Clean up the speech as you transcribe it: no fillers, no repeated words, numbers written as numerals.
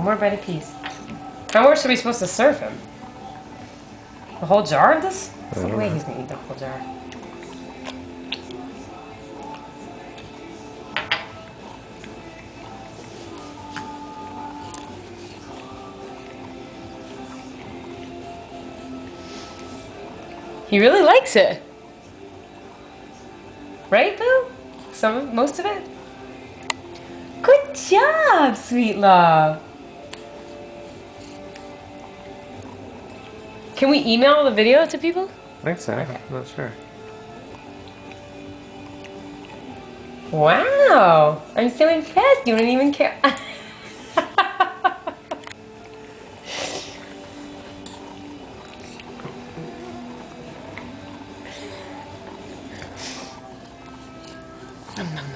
more bite apiece. How much are we supposed to serve him? A whole jar of this? There's no way he's gonna eat the whole jar. He really likes it. Right, Boo? Most of it? Good job, sweet love. Can we email the video to people? I think so. Okay. I'm not sure. Wow. I'm so impressed. You don't even care. Nom, nom,